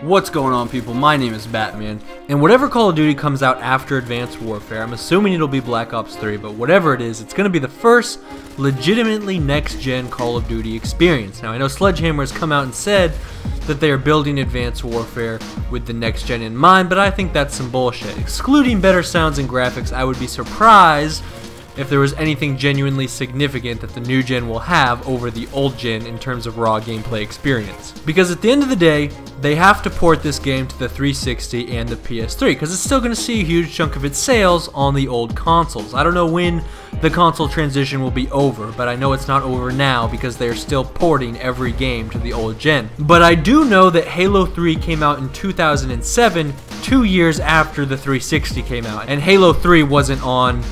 What's going on, people? My name is Batman, and whatever Call of Duty comes out after Advanced Warfare, I'm assuming it'll be Black Ops 3, but whatever it is, it's going to be the first legitimately next-gen Call of Duty experience. Now, I know Sledgehammer has come out and said that they are building Advanced Warfare with the next-gen in mind, but I think that's some bullshit. Excluding better sounds and graphics, I would be surprised if there was anything genuinely significant that the new gen will have over the old gen in terms of raw gameplay experience. Because at the end of the day, they have to port this game to the 360 and the PS3, because it's still going to see a huge chunk of its sales on the old consoles. I don't know when the console transition will be over, but I know it's not over now because they're still porting every game to the old gen. But I do know that Halo 3 came out in 2007, 2 years after the 360 came out, and Halo 3 wasn't on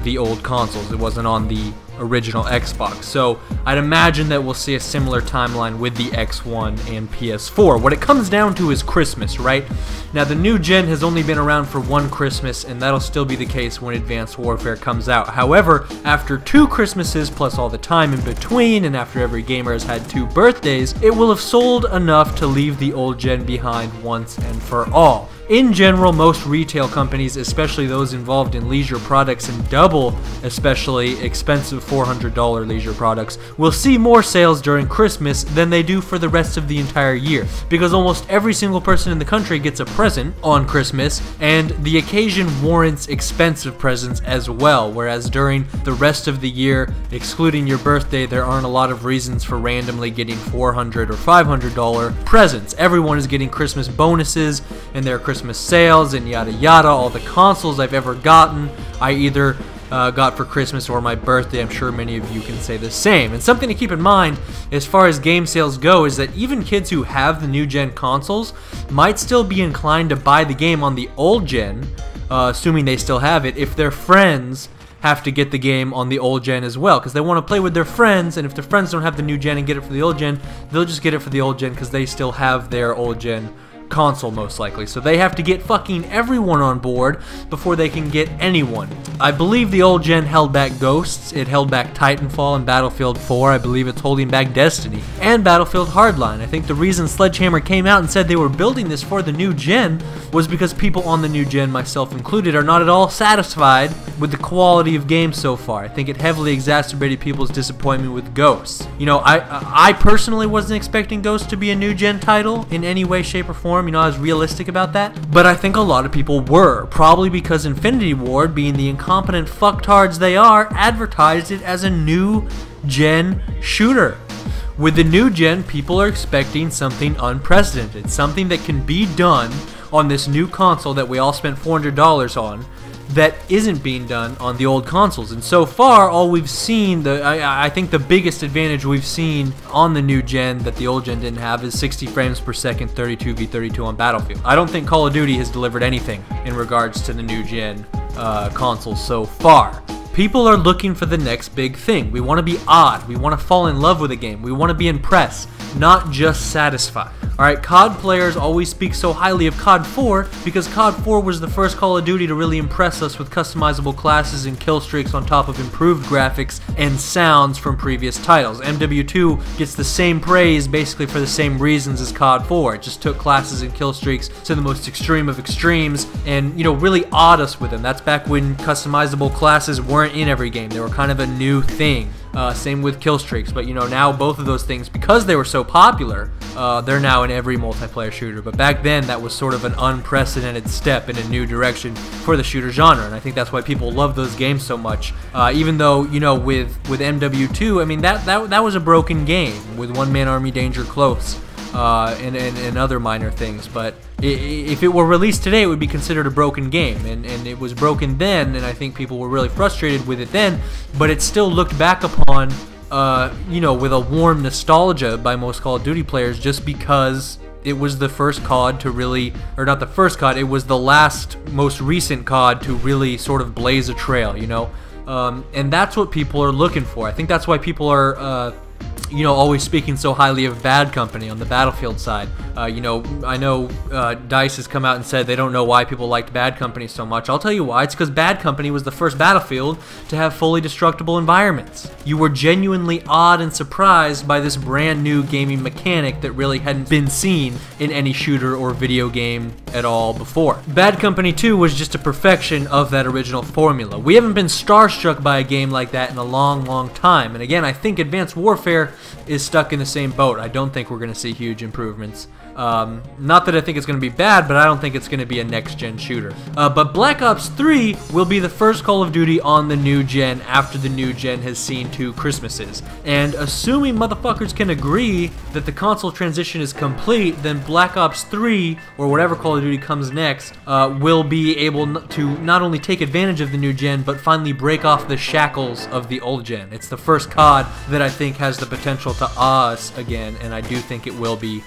the old consoles. It wasn't on the original Xbox, so I'd imagine that we'll see a similar timeline with the X1 and PS4. What it comes down to is Christmas, right? Now, the new gen has only been around for one Christmas, and that'll still be the case when Advanced Warfare comes out. However, after 2 Christmases plus all the time in between, and after every gamer has had 2 birthdays, it will have sold enough to leave the old gen behind once and for all. In general, most retail companies, especially those involved in leisure products and double, especially expensive $400 leisure products, will see more sales during Christmas than they do for the rest of the entire year, because almost every single person in the country gets a present on Christmas, and the occasion warrants expensive presents as well, whereas during the rest of the year, excluding your birthday, there aren't a lot of reasons for randomly getting $400 or $500 presents. Everyone is getting Christmas bonuses and their Christmas sales and yada yada. All the consoles I've ever gotten, I either got for Christmas or my birthday. I'm sure many of you can say the same. And something to keep in mind as far as game sales go is that even kids who have the new gen consoles might still be inclined to buy the game on the old gen, assuming they still have it, if their friends have to get the game on the old gen as well, because they want to play with their friends, and if their friends don't have the new gen and get it for the old gen, they'll just get it for the old gen because they still have their old gen console most likely. So they have to get fucking everyone on board before they can get anyone. I believe the old gen held back Ghosts, it held back Titanfall and Battlefield 4, I believe it's holding back Destiny, and Battlefield Hardline. I think the reason Sledgehammer came out and said they were building this for the new gen was because people on the new gen, myself included, are not at all satisfied with the quality of games so far. I think it heavily exacerbated people's disappointment with Ghosts. You know, I personally wasn't expecting Ghosts to be a new gen title in any way, shape, or form. You know, I was realistic about that, but I think a lot of people were, probably because Infinity Ward, being the incompetent fucktards they are, advertised it as a new gen shooter. With the new gen, people are expecting something unprecedented, something that can be done on this new console that we all spent $400 on, that isn't being done on the old consoles. And so far, all we've seen, I think the biggest advantage we've seen on the new gen that the old gen didn't have is 60 frames per second, 32v32 on Battlefield. I don't think Call of Duty has delivered anything in regards to the new gen consoles so far. People are looking for the next big thing. We want to be odd. We want to fall in love with a game. We want to be impressed, not just satisfied. Alright, COD players always speak so highly of COD 4 because COD 4 was the first Call of Duty to really impress us with customizable classes and kill streaks on top of improved graphics and sounds from previous titles. MW2 gets the same praise basically for the same reasons as COD 4. It just took classes and kill streaks to the most extreme of extremes and, you know, really awed us with them. That's back when customizable classes weren't in every game. They were kind of a new thing. Same with kill streaks, but you know, now both of those things, because they were so popular, they're now in every multiplayer shooter. But back then, that was sort of an unprecedented step in a new direction for the shooter genre, and I think that's why people love those games so much. Even though, you know, with MW2, I mean, that was a broken game with one-man army danger close. And other minor things, but if it were released today, it would be considered a broken game, and it was broken then, and I think people were really frustrated with it then, but it still looked back upon, you know, with a warm nostalgia by most Call of Duty players, just because it was the first COD to really, or not the first COD, it was the last, most recent COD to really sort of blaze a trail, you know, and that's what people are looking for. I think that's why people are you know, always speaking so highly of Bad Company on the Battlefield side. You know, I know DICE has come out and said they don't know why people liked Bad Company so much. I'll tell you why. It's because Bad Company was the first Battlefield to have fully destructible environments. You were genuinely awed and surprised by this brand new gaming mechanic that really hadn't been seen in any shooter or video game at all before. Bad Company 2 was just a perfection of that original formula. We haven't been starstruck by a game like that in a long, long time. And again, I think Advanced Warfare is stuck in the same boat. I don't think we're going to see huge improvements. Not that I think it's going to be bad, but I don't think it's going to be a next-gen shooter. But Black Ops 3 will be the first Call of Duty on the new gen after the new gen has seen 2 Christmases. And assuming motherfuckers can agree that the console transition is complete, then Black Ops 3, or whatever Call of Duty comes next, will be able to not only take advantage of the new gen, but finally break off the shackles of the old gen. It's the first COD that I think has the potential to awe us again, and I do think it will be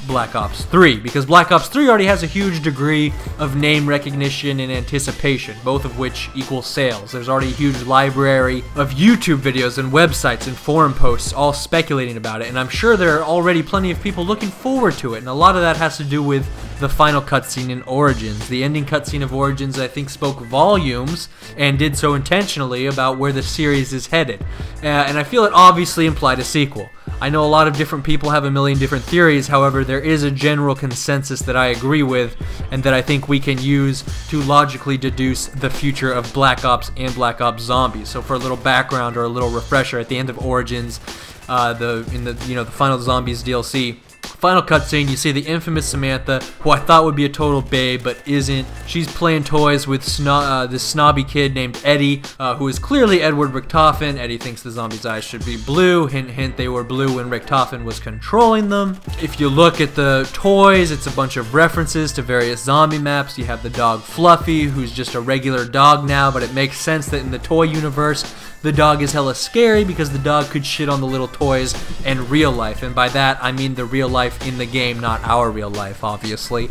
Black Ops 3, because Black Ops 3 already has a huge degree of name recognition and anticipation, both of which equal sales. There's already a huge library of YouTube videos and websites and forum posts all speculating about it, and I'm sure there are already plenty of people looking forward to it, and a lot of that has to do with the final cutscene in Origins. The ending cutscene of Origins, I think, spoke volumes, and did so intentionally, about where the series is headed. And I feel it obviously implied a sequel. I know a lot of different people have a million different theories, however, there is a general consensus that I agree with, and that I think we can use to logically deduce the future of Black Ops and Black Ops Zombies. So for a little background or a little refresher, at the end of Origins, the final Zombies DLC, final cutscene, you see the infamous Samantha, who I thought would be a total babe, but isn't. She's playing toys with this snobby kid named Eddie, who is clearly Edward Richtofen. Eddie thinks the zombies' eyes should be blue. Hint, hint, they were blue when Richtofen was controlling them. If you look at the toys, it's a bunch of references to various zombie maps. You have the dog Fluffy, who's just a regular dog now, but it makes sense that in the toy universe, the dog is hella scary because the dog could shit on the little toys in real life. And by that, I mean the real life in the game, not our real life, obviously.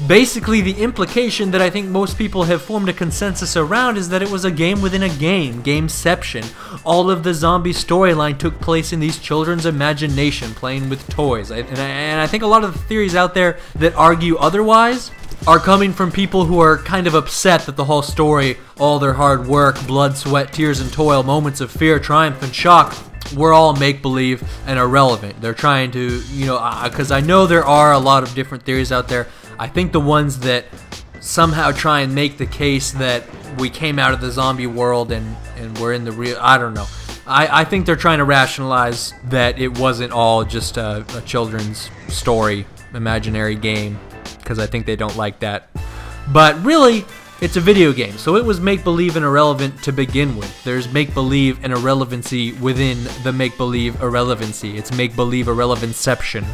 Basically, the implication that I think most people have formed a consensus around is that it was a game within a game, gameception. All of the zombie storyline took place in these children's imagination, playing with toys. And I think a lot of the theories out there that argue otherwise are coming from people who are kind of upset that the whole story, all their hard work, blood, sweat, tears, and toil, moments of fear, triumph, and shock, were all make-believe and irrelevant. They're trying to, because I know there are a lot of different theories out there. I think the ones that somehow try and make the case that we came out of the zombie world and we're in the real, I don't know. I think they're trying to rationalize that it wasn't all just a children's story, imaginary game, because I think they don't like that. But really, it's a video game, so it was make-believe and irrelevant to begin with. There's make-believe and irrelevancy within the make-believe irrelevancy. It's make-believe irrelevanception.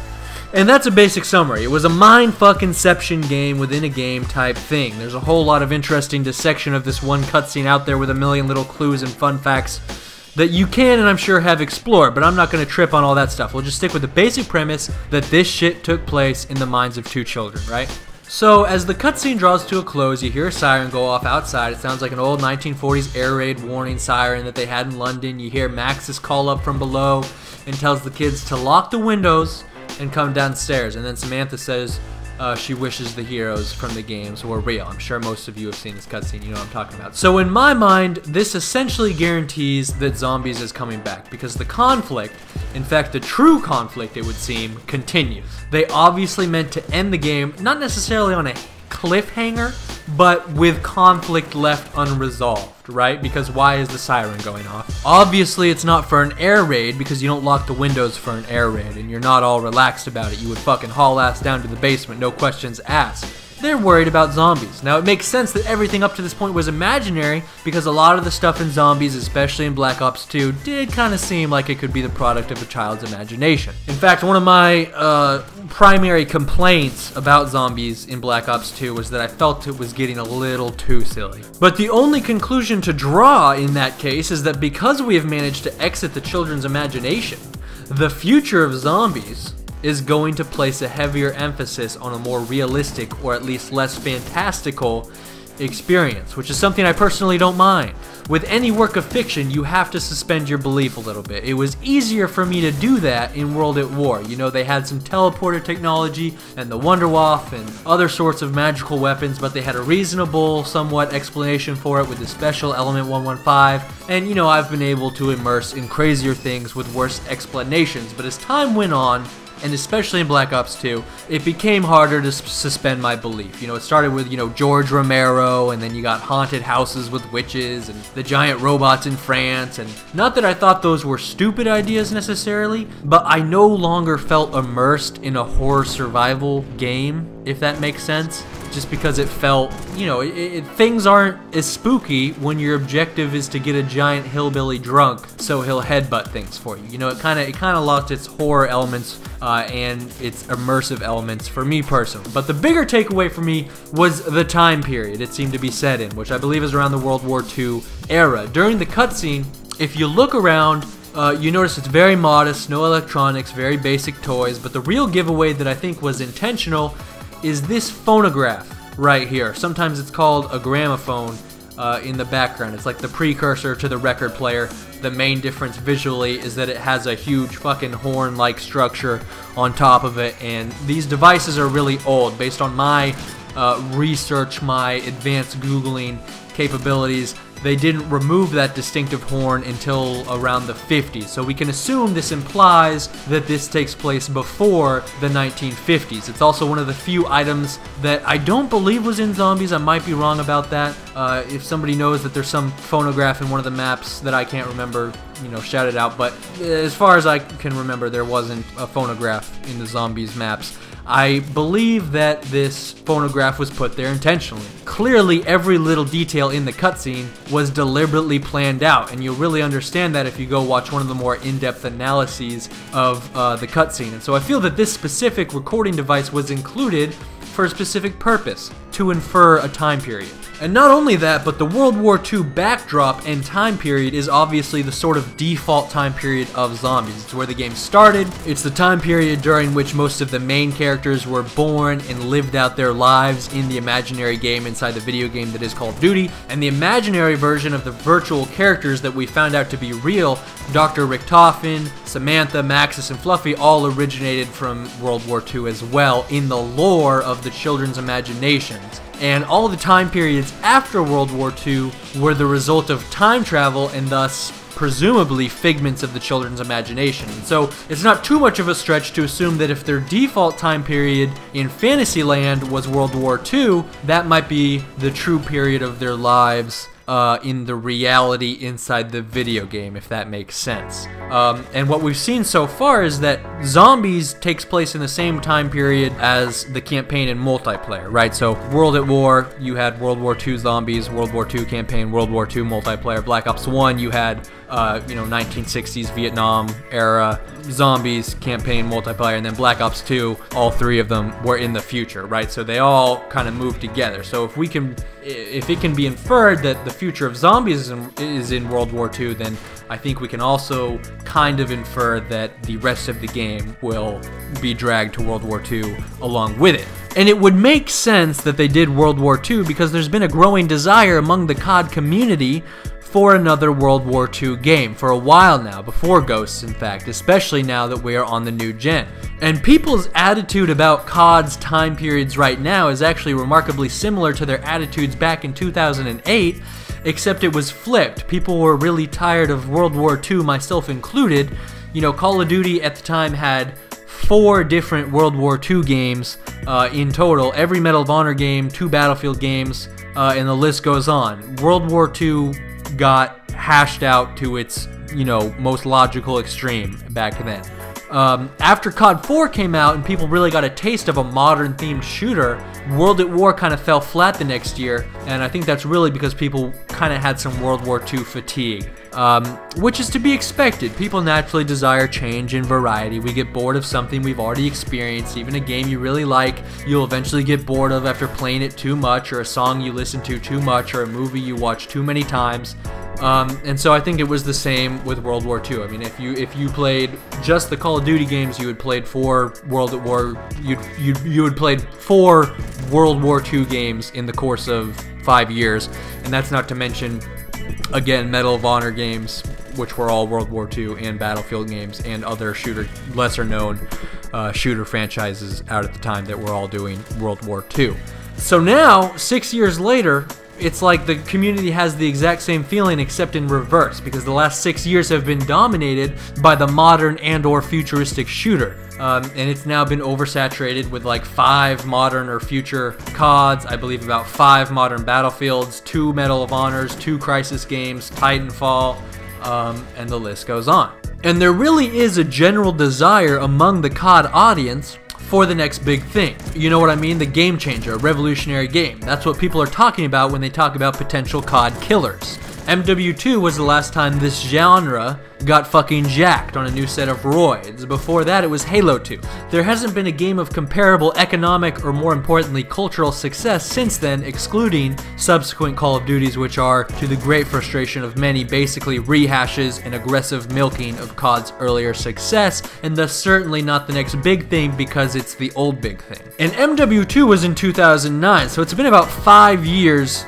And that's a basic summary. It was a mind-fucking-ception game within a game type thing. There's a whole lot of interesting dissection of this one cutscene out there with a million little clues and fun facts that you can, and I'm sure, have explored, but I'm not going to trip on all that stuff. We'll just stick with the basic premise that this shit took place in the minds of 2 children, right? So, as the cutscene draws to a close, you hear a siren go off outside. It sounds like an old 1940s air raid warning siren that they had in London. You hear Max's call up from below and tells the kids to lock the windows and come downstairs. And then Samantha says she wishes the heroes from the games were real. I'm sure most of you have seen this cutscene, you know what I'm talking about. So in my mind, this essentially guarantees that Zombies is coming back, because the conflict, in fact the true conflict it would seem, continues. They obviously meant to end the game, not necessarily on a cliffhanger, but with conflict left unresolved, right? Because why is the siren going off? Obviously it's not for an air raid, because you don't lock the windows for an air raid, and you're not all relaxed about it. You would fucking haul ass down to the basement, no questions asked. They're worried about zombies. Now, it makes sense that everything up to this point was imaginary, because a lot of the stuff in Zombies, especially in Black Ops 2, did kind of seem like it could be the product of a child's imagination. In fact, one of my primary complaints about Zombies in Black Ops 2 was that I felt it was getting a little too silly. But the only conclusion to draw in that case is that because we have managed to exit the children's imagination, the future of Zombies is going to place a heavier emphasis on a more realistic, or at least less fantastical, experience, which is something I personally don't mind. With any work of fiction, you have to suspend your belief a little bit. It was easier for me to do that in World at War. You know, they had some teleporter technology and the Wunderwaffe and other sorts of magical weapons, but they had a reasonable, somewhat explanation for it with the special element 115. And, you know, I've been able to immerse in crazier things with worse explanations. But as time went on, and especially in Black Ops 2, it became harder to suspend my belief. You know, it started with, you know, George Romero, and then you got haunted houses with witches, and the giant robots in France, and not that I thought those were stupid ideas necessarily, but I no longer felt immersed in a horror survival game, if that makes sense. Just because it felt, you know, things aren't as spooky when your objective is to get a giant hillbilly drunk so he'll headbutt things for you. You know, it kind of lost its horror elements and its immersive elements for me personally. But the bigger takeaway for me was the time period it seemed to be set in, which I believe is around the World War II era. During the cutscene, if you look around, you notice it's very modest, no electronics, very basic toys, but the real giveaway that I think was intentional is this phonograph right here. Sometimes it's called a gramophone in the background. It's like the precursor to the record player. The main difference visually is that it has a huge fucking horn-like structure on top of it, and these devices are really old. Based on my research, my advanced Googling capabilities, they didn't remove that distinctive horn until around the 50s. So we can assume this implies that this takes place before the 1950s. It's also one of the few items that I don't believe was in Zombies. I might be wrong about that. If somebody knows that there's some phonograph in one of the maps that I can't remember, you know, shout it out. But as far as I can remember, there wasn't a phonograph in the Zombies maps. I believe that this phonograph was put there intentionally. Clearly, every little detail in the cutscene was deliberately planned out, and you'll really understand that if you go watch one of the more in-depth analyses of the cutscene. And so I feel that this specific recording device was included for a specific purpose, to infer a time period. And not only that, but the World War II backdrop and time period is obviously the sort of default time period of Zombies. It's where the game started. It's the time period during which most of the main characters were born and lived out their lives in the imaginary game inside the video game that is Call of Duty. And the imaginary version of the virtual characters that we found out to be real, Dr. Richtofen, Samantha, Maxis, and Fluffy, all originated from World War II as well in the lore of the children's imaginations. And all the time periods after World War II were the result of time travel and thus presumably figments of the children's imagination. And so it's not too much of a stretch to assume that if their default time period in Fantasyland was World War II, that might be the true period of their lives in the reality inside the video game, if that makes sense. And what we've seen so far is that Zombies takes place in the same time period as the campaign and multiplayer, right? So World at War, you had World War II Zombies, World War II campaign, World War II multiplayer. Black Ops 1, you had, you know, 1960s Vietnam era Zombies campaign multiplayer, and then Black Ops 2, all three of them were in the future, right? So they all kind of move together. So if it can be inferred that the future of Zombies is in World War II, then I think we can also kind of infer that the rest of the game will be dragged to World War II along with it. And it would make sense that they did World War II because there's been a growing desire among the COD community for another World War II game for a while now, before Ghosts in fact, especially now that we are on the new gen. And people's attitude about COD's time periods right now is actually remarkably similar to their attitudes back in 2008, except it was flipped. People were really tired of World War II, myself included. You know, Call of Duty at the time had 4 different World War II games in total, every Medal of Honor game, 2 Battlefield games, and the list goes on. World War II got hashed out to its, you know, most logical extreme back then. After COD 4 came out and people really got a taste of a modern themed shooter, World at War kind of fell flat the next year, and I think that's really because people kind of had some World War II fatigue, which is to be expected. People naturally desire change and variety. We get bored of something we've already experienced. Even a game you really like, you'll eventually get bored of after playing it too much, or a song you listen to too much, or a movie you watch too many times. And so I think it was the same with World War II. I mean, if you played just the Call of Duty games, you had played 4 World at War. You had played 4 World War II games in the course of 5 years, and that's not to mention, again, Medal of Honor games, which were all World War II, and Battlefield games, and other lesser-known shooter franchises out at the time that were all doing World War II. So now, 6 years later, it's like the community has the exact same feeling except in reverse, because the last 6 years have been dominated by the modern and/or futuristic shooter. And it's now been oversaturated with like 5 modern or future CODs, I believe about 5 modern Battlefields, 2 Medal of Honors, 2 Crisis games, Titanfall, and the list goes on. And there really is a general desire among the COD audience for the next big thing. You know what I mean? The game changer, a revolutionary game. That's what people are talking about when they talk about potential COD killers. MW2 was the last time this genre got fucking jacked on a new set of roids. Before that, it was Halo 2. There hasn't been a game of comparable economic or, more importantly, cultural success since then, excluding subsequent Call of Duties, which are, to the great frustration of many, basically rehashes and aggressive milking of COD's earlier success, and thus certainly not the next big thing because it's the old big thing. And MW2 was in 2009, so it's been about 5 years,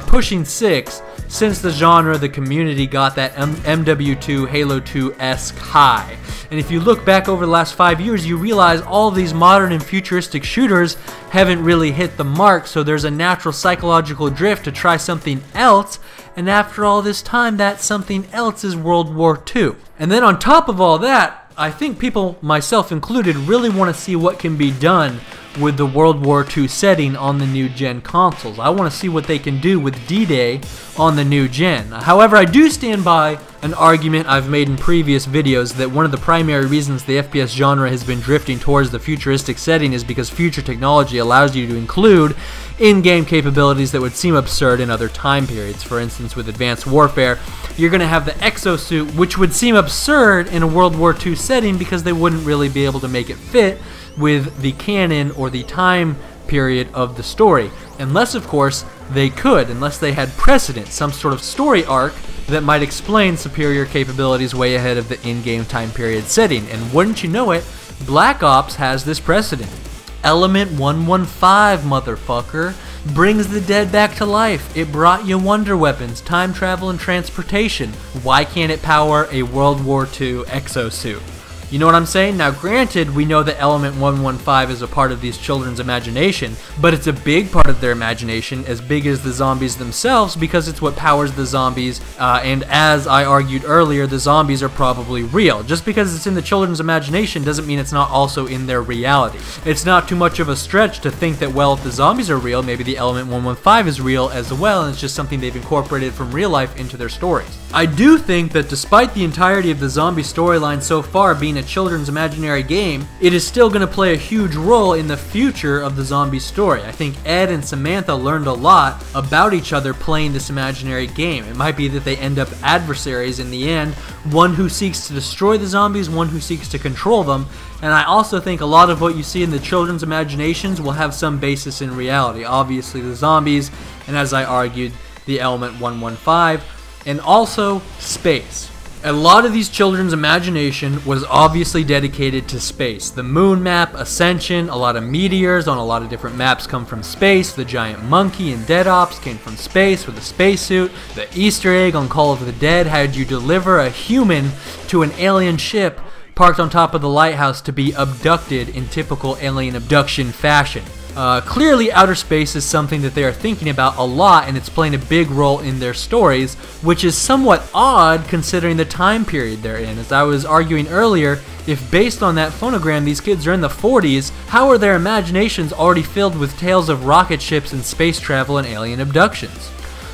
pushing 6, since the genre, the community got that MW2, Halo 2-esque high. And if you look back over the last 5 years, you realize all these modern and futuristic shooters haven't really hit the mark, so there's a natural psychological drift to try something else, and after all this time, that something else is World War II. And then on top of all that, I think people, myself included, really want to see what can be done with the World War II setting on the new gen consoles. I want to see what they can do with D-Day on the new gen. However, I do stand by an argument I've made in previous videos that one of the primary reasons the FPS genre has been drifting towards the futuristic setting is because future technology allows you to include in-game capabilities that would seem absurd in other time periods. For instance, with Advanced Warfare, you're going to have the exosuit, which would seem absurd in a World War II setting because they wouldn't really be able to make it fit with the canon or the time period of the story. Unless, of course, they could, unless they had precedent, some sort of story arc that might explain superior capabilities way ahead of the in-game time period setting. And wouldn't you know it, Black Ops has this precedent. Element 115, motherfucker, brings the dead back to life. It brought you wonder weapons, time travel, and transportation. Why can't it power a World War II exosuit? You know what I'm saying? Now granted, we know that Element 115 is a part of these children's imagination, but it's a big part of their imagination, as big as the zombies themselves, because it's what powers the zombies, and as I argued earlier, the zombies are probably real. Just because it's in the children's imagination doesn't mean it's not also in their reality. It's not too much of a stretch to think that, well, if the zombies are real, maybe the Element 115 is real as well, and it's just something they've incorporated from real life into their stories. I do think that despite the entirety of the zombie storyline so far being a children's imaginary game, it is still going to play a huge role in the future of the zombie story. I think Ed and Samantha learned a lot about each other playing this imaginary game. It might be that they end up adversaries in the end, one who seeks to destroy the zombies, one who seeks to control them, and I also think a lot of what you see in the children's imaginations will have some basis in reality. Obviously the zombies, and as I argued, the Element 115, and also space. A lot of these children's imagination was obviously dedicated to space. The moon map, Ascension, a lot of meteors on a lot of different maps come from space. The giant monkey in Dead Ops came from space with a spacesuit. The Easter egg on Call of the Dead had you deliver a human to an alien ship parked on top of the lighthouse to be abducted in typical alien abduction fashion. Clearly, outer space is something that they are thinking about a lot, and it's playing a big role in their stories, which is somewhat odd considering the time period they're in. As I was arguing earlier, if based on that phonogram these kids are in the 40s, how are their imaginations already filled with tales of rocket ships and space travel and alien abductions?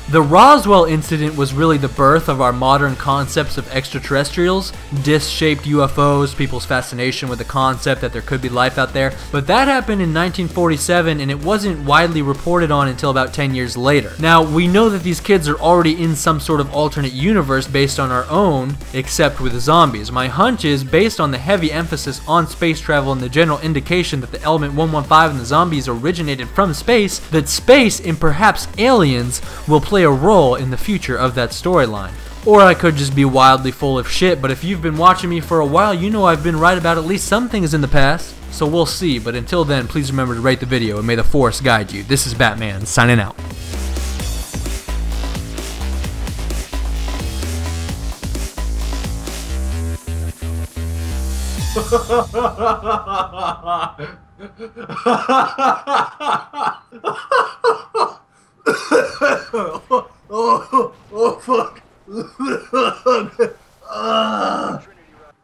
The Roswell incident was really the birth of our modern concepts of extraterrestrials, disc-shaped UFOs, people's fascination with the concept that there could be life out there, but that happened in 1947 and it wasn't widely reported on until about 10 years later. Now, we know that these kids are already in some sort of alternate universe based on our own, except with the zombies. My hunch is, based on the heavy emphasis on space travel and the general indication that the Element 115 and the zombies originated from space, that space and perhaps aliens will play a role in the future of that storyline. Or I could just be wildly full of shit, but if you've been watching me for a while, you know I've been right about at least some things in the past. So we'll see, but until then, please remember to rate the video and may the Force guide you. This is Batman, signing out. Oh fuck.